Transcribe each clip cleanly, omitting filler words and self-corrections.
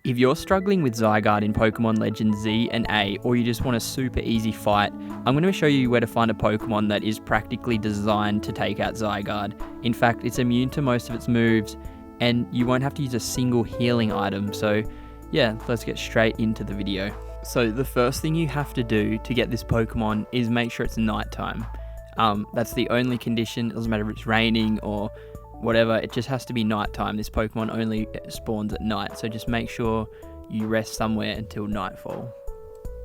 If you're struggling with Zygarde in Pokemon Legends Z and A, or you just want a super easy fight, I'm going to show you where to find a Pokemon that is practically designed to take out Zygarde. In fact, it's immune to most of its moves, and you won't have to use a single healing item. So yeah, let's get straight into the video. So the first thing you have to do to get this Pokemon is make sure it's nighttime. That's the only condition. It doesn't matter if it's raining or whatever, it just has to be nighttime. This Pokemon only spawns at night, so just make sure you rest somewhere until nightfall.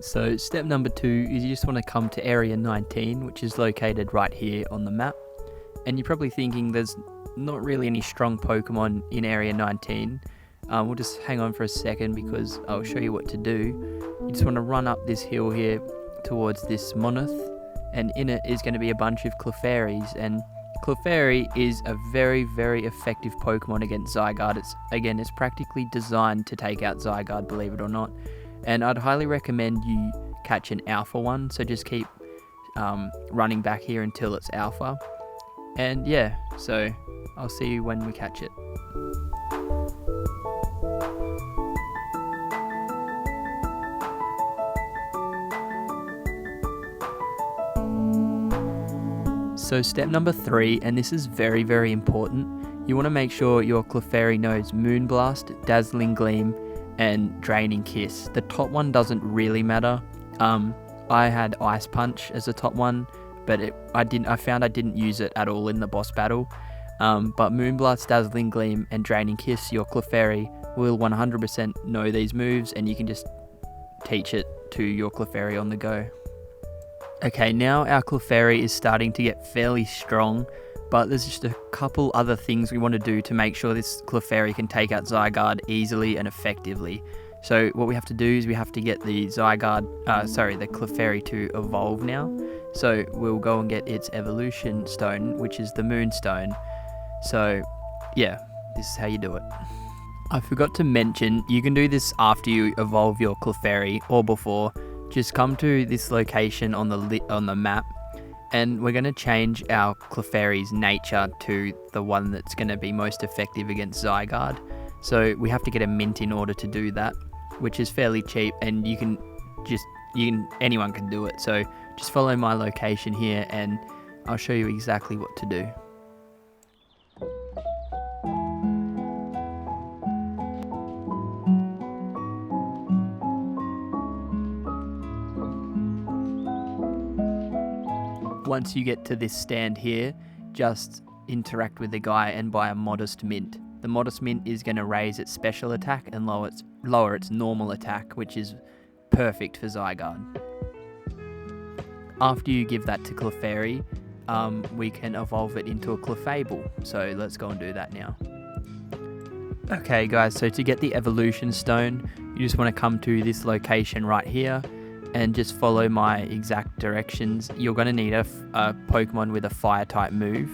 So step number 2 is you just want to come to area 19, which is located right here on the map. And you're probably thinking there's not really any strong Pokemon in area 19. We'll just hang on for a second because I'll show you what to do. You just want to run up this hill here towards this Monolith, and in it is going to be a bunch of Clefairies, and Clefairy is a very, very effective Pokemon against Zygarde. It's practically designed to take out Zygarde, believe it or not. And I'd highly recommend you catch an alpha one, so just keep running back here until it's alpha. And yeah, so I'll see you when we catch it. So step number 3, and this is very, very important, you want to make sure your Clefairy knows Moonblast, Dazzling Gleam, and Draining Kiss. The top one doesn't really matter. I had Ice Punch as a top one, but I found I didn't use it at all in the boss battle. But Moonblast, Dazzling Gleam, and Draining Kiss, your Clefairy will 100% know these moves, and you can just teach it to your Clefairy on the go. Okay, now our Clefairy is starting to get fairly strong, but there's just a couple other things we want to do to make sure this Clefairy can take out Zygarde easily and effectively. So what we have to do is we have to get the Clefairy to evolve now. So we'll go and get its evolution stone, which is the Moonstone. So yeah, this is how you do it. I forgot to mention, you can do this after you evolve your Clefairy or before. Just come to this location on the map, and we're going to change our Clefairy's nature to the one that's going to be most effective against Zygarde. So we have to get a mint in order to do that, which is fairly cheap, and anyone can do it. So just follow my location here and I'll show you exactly what to do. Once you get to this stand here, just interact with the guy and buy a modest mint. The modest mint is going to raise its special attack and lower its normal attack, which is perfect for Zygarde. After you give that to Clefairy, we can evolve it into a Clefable. So let's go and do that now. Okay guys, so to get the evolution stone, you just want to come to this location right here and just follow my exact directions. You're going to need a Pokemon with a fire type move,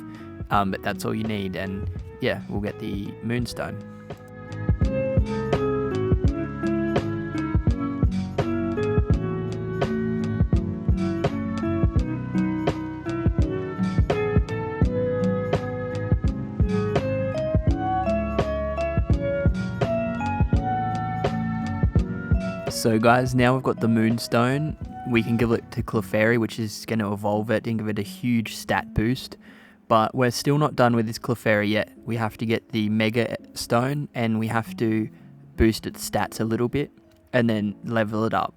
but that's all you need, and yeah, we'll get the Moonstone. So guys, now we've got the Moonstone, we can give it to Clefairy, which is going to evolve it and give it a huge stat boost. But we're still not done with this Clefairy yet. We have to get the Mega Stone, and we have to boost its stats a little bit, and then level it up.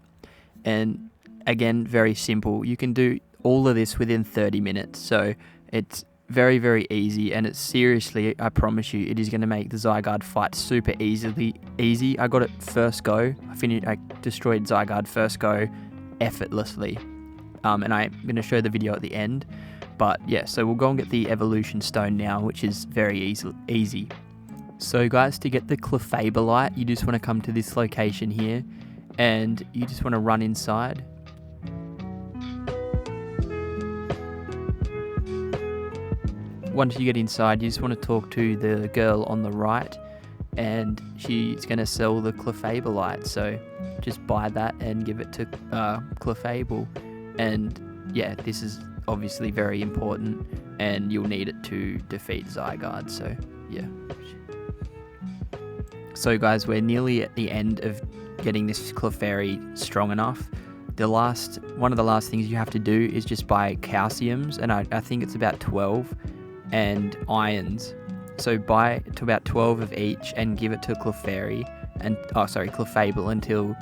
And again, very simple. You can do all of this within 30 minutes. So it's very, very easy, and it's seriously, I promise you, it is going to make the Zygarde fight super easy. I got it first go. I destroyed Zygarde first go effortlessly. And I'm going to show the video at the end. But yeah, so we'll go and get the evolution stone now, which is very easy. So guys, to get the Clefableite, you just want to come to this location here, and you just want to run inside. Once you get inside, you just want to talk to the girl on the right, and she's going to sell the Clefableite. So just buy that and give it to Clefable. And yeah, this is obviously very important, and you'll need it to defeat Zygarde. So yeah. So guys, we're nearly at the end of getting this Clefairy strong enough. One of the last things you have to do is just buy calciums, and I think it's about 12, and irons. So buy to about 12 of each and give it to Clefairy, Clefable, until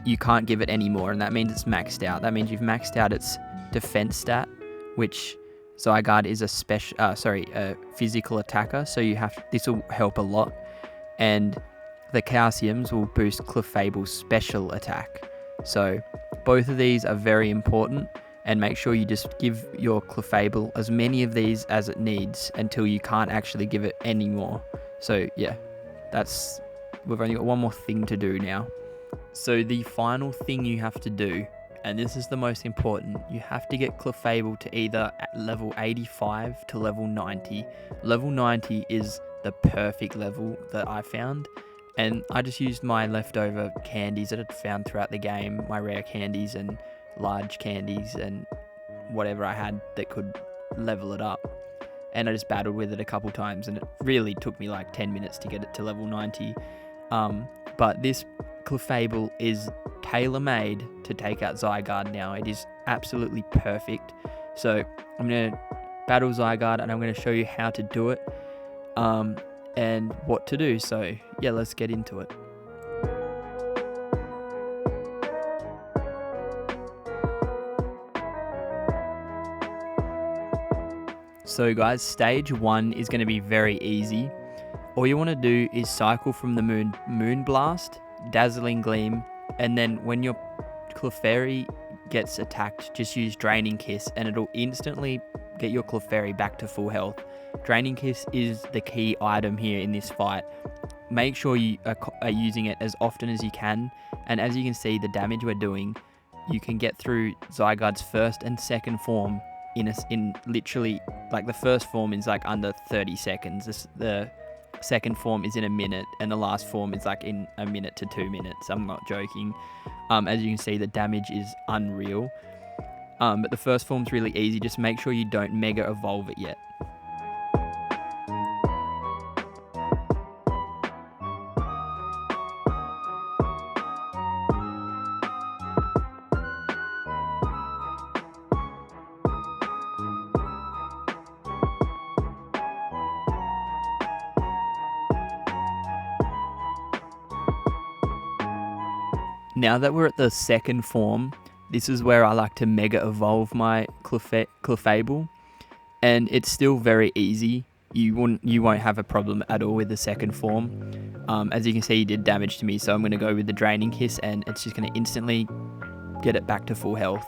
you can't give it any more, and that means it's maxed out. That means you've maxed out its defense stat, which Zygarde is a physical attacker, so this will help a lot. And the calciums will boost Clefable's special attack. So both of these are very important, and make sure you just give your Clefable as many of these as it needs until you can't actually give it any more. So yeah, we've only got one more thing to do now. So the final thing you have to do, and this is the most important, you have to get Clefable to either at level 85 to level 90. Level 90 is the perfect level that I found, and I just used my leftover candies that I'd found throughout the game, my rare candies and large candies and whatever I had that could level it up, and I just battled with it a couple times, and it really took me like 10 minutes to get it to level 90. But this Clefable is tailor-made to take out Zygarde now. It is absolutely perfect. So I'm going to battle Zygarde, and I'm going to show you how to do it and what to do. So yeah, let's get into it. So guys, stage 1 is going to be very easy. All you want to do is cycle from the Moon Blast, Dazzling Gleam, and then when your Clefairy gets attacked, just use Draining Kiss, and it'll instantly get your Clefairy back to full health. Draining Kiss is the key item here in this fight. Make sure you are using it as often as you can, and as you can see the damage we're doing, you can get through Zygarde's first and second form in literally, like, the first form is like under 30 seconds. The second form is in a minute, and the last form is like in a minute to 2 minutes. I'm not joking. As you can see, the damage is unreal. But the first form's really easy. Just make sure you don't mega evolve it yet. Now that we're at the second form, this is where I like to mega evolve my Clefable, and it's still very easy. You won't have a problem at all with the second form. As you can see, he did damage to me, so I'm going to go with the Draining Kiss, and it's just going to instantly get it back to full health.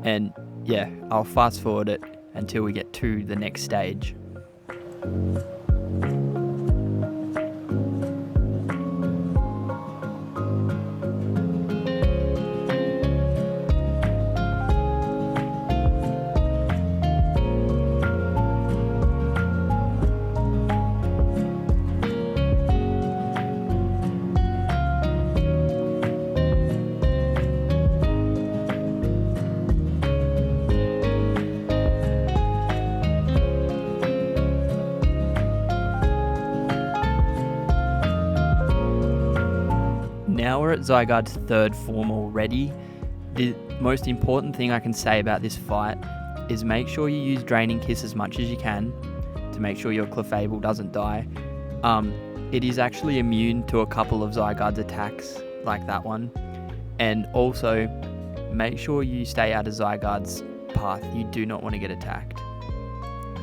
And yeah, I'll fast forward it until we get to the next stage. Now we're at Zygarde's third form already. The most important thing I can say about this fight is make sure you use Draining Kiss as much as you can to make sure your Clefable doesn't die. It is actually immune to a couple of Zygarde's attacks, like that one. And also, make sure you stay out of Zygarde's path. You do not want to get attacked.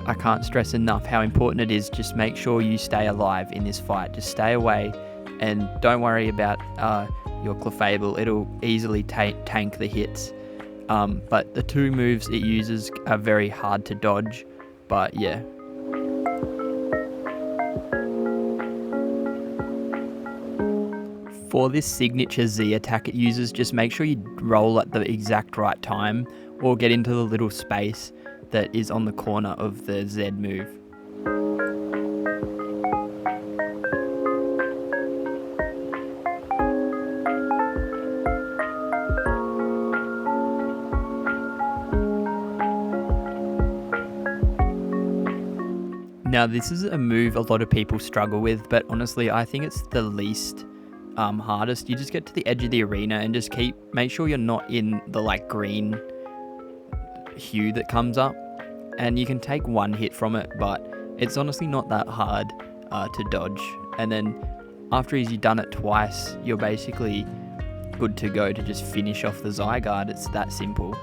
I can't stress enough how important it is. Just make sure you stay alive in this fight. Just stay away. And don't worry about your Clefable, it'll easily tank the hits. But the two moves it uses are very hard to dodge, but yeah. For this signature Z attack it uses, just make sure you roll at the exact right time, or get into the little space that is on the corner of the Z move. Now, this is a move a lot of people struggle with, but honestly, I think it's the least hardest. You just get to the edge of the arena and just make sure you're not in the like green hue that comes up, and you can take one hit from it, but it's honestly not that hard to dodge. And then after you've done it twice, you're basically good to go to just finish off the Zygarde. It's that simple.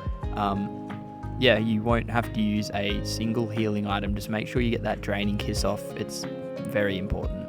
Yeah, you won't have to use a single healing item. Just make sure you get that draining kiss off. It's very important.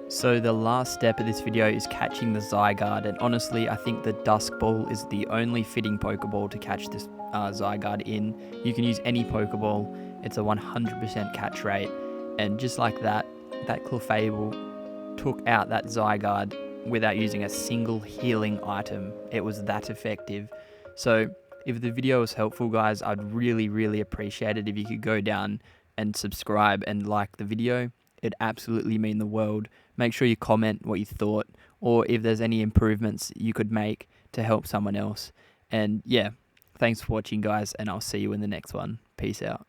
So the last step of this video is catching the Zygarde, and honestly I think the Dusk Ball is the only fitting Pokeball to catch this Zygarde in. You can use any Pokeball, it's a 100% catch rate, and just like that Clefable took out that Zygarde without using a single healing item. It was that effective. So if the video was helpful, guys, I'd really appreciate it if you could go down and subscribe and like the video. It'd absolutely mean the world. Make sure you comment what you thought, or if there's any improvements you could make to help someone else. And yeah, thanks for watching, guys, and I'll see you in the next one. Peace out.